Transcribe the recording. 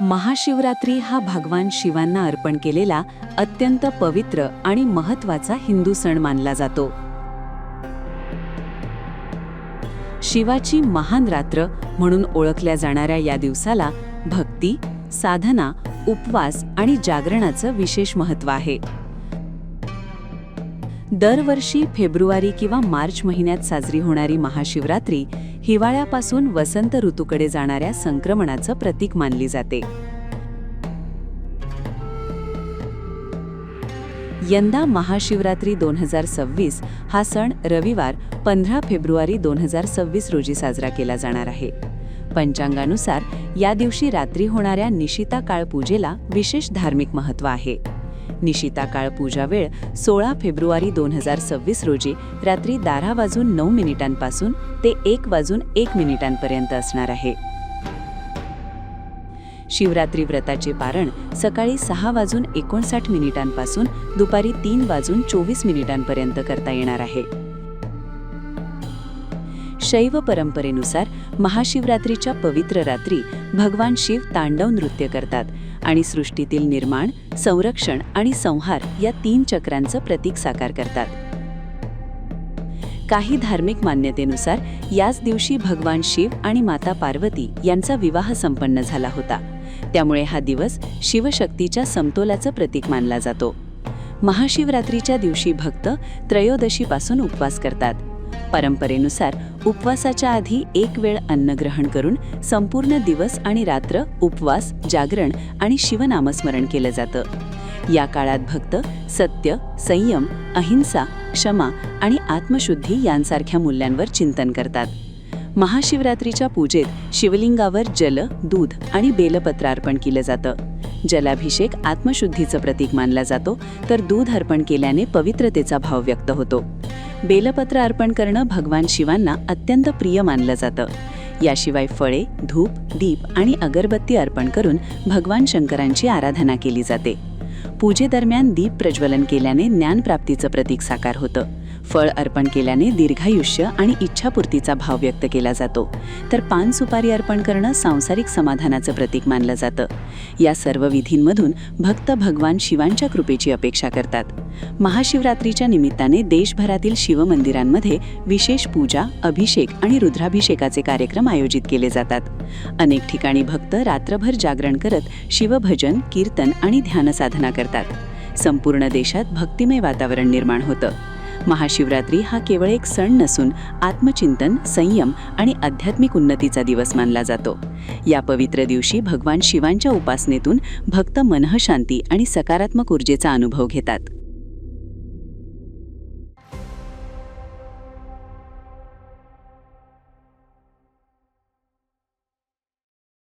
महाशिवरात्री हा भगवान शिवांना अर्पण केलेला अत्यंत पवित्र आणि महत्त्वाचा हिंदू सण मानला जातो. शिवाची महान रात्र म्हणून ओळखल्या जाणाऱ्या या दिवसाला भक्ती, साधना, उपवास आणि जागरणाचं विशेष महत्त्व आहे. दरवर्षी फेब्रुवारी किंवा मार्च महिन्यात साजरी होणारी महाशिवरात्री हिवाळ्यापासून वसंत ऋतूकडे जाणाऱ्या संक्रमणाचं प्रतीक मानली जाते. यंदा महाशिवरात्री 2026 हा सण रविवार 15 फेब्रुवारी 2026 रोजी साजरा केला जाणार आहे. पंचांगानुसार या दिवशी रात्री होणाऱ्या निशिता काळ पूजेला विशेष धार्मिक महत्त्व आहे. निशिता काळ पूजा वेळ 16 फेब्रुवारी 2026 रोजी रात्री 12:09 ते 1:01 असणार आहे. शिवरात्री व्रताचे पारण सकाळी 6:59 दुपारी 3:24 करता येणार आहे. शैव परंपरेनुसार महाशिवरात्रीच्या पवित्र रात्री भगवान शिव तांडव नृत्य करतात आणि सृष्टीतील निर्माण, संरक्षण आणि संहार या 3 चक्रांचं प्रतीक साकार करतात. काही धार्मिक मान्यतेनुसार याच दिवशी भगवान शिव आणि माता पार्वती यांचा विवाह संपन्न झाला होता. त्यामुळे हा दिवस शिवशक्तीच्या समतोलाचं प्रतीक मानला जातो. महाशिवरात्रीच्या दिवशी भक्त त्रयोदशीपासून उपवास करतात. परंपरेनुसार उपवासाच्या आधी एक वेळ अन्न ग्रहण करून संपूर्ण दिवस आणि रात्र उपवास, जागरण आणि शिवनामस्मरण केलं जातं. या काळात भक्त सत्य, संयम, अहिंसा, क्षमा आणि आत्मशुद्धी यांसारख्या मूल्यांवर चिंतन करतात. महाशिवरात्रीच्या पूजेत शिवलिंगावर जल, दूध आणि बेलपत्र अर्पण केलं जातं. जलाभिषेक आत्मशुद्धीचं प्रतीक मानला जातो, तर दूध अर्पण केल्याने पवित्रतेचा भाव व्यक्त होतो. बेलपत्र अर्पण करणं भगवान शिवांना अत्यंत प्रिय मानलं जातं. याशिवाय फळे, धूप, दीप आणि अगरबत्ती अर्पण करून भगवान शंकरांची आराधना केली जाते. पूजेदरम्यान दीप प्रज्वलन केल्याने ज्ञानप्राप्तीचं प्रतीक साकार होतं. फळ अर्पण केल्याने दीर्घायुष्य आणि इच्छापूर्तीचा भाव व्यक्त केला जातो. तर पान सुपारी अर्पण करणं सांसारिक समाधानाचं प्रतीक मानलं जातं. या सर्व विधींमधून भक्त भगवान शिवांच्या कृपेची अपेक्षा करतात. महाशिवरात्रीच्या निमित्ताने देशभरातील शिवमंदिरांमध्ये विशेष पूजा, अभिषेक आणि रुद्राभिषेकाचे कार्यक्रम आयोजित केले जातात. अनेक ठिकाणी भक्त रात्रभर जागरण करत शिवभजन, कीर्तन आणि ध्यानसाधना करतात. संपूर्ण देशात भक्तिमय वातावरण निर्माण होतं. महाशिवरात्री हा केवळ एक सण नसून आत्मचिंतन, संयम आणि आध्यात्मिक उन्नतीचा दिवस मानला जातो. या पवित्र दिवशी भगवान शिवांच्या उपासनेतून भक्त मनःशांती आणि सकारात्मक ऊर्जेचा अनुभव घेतात.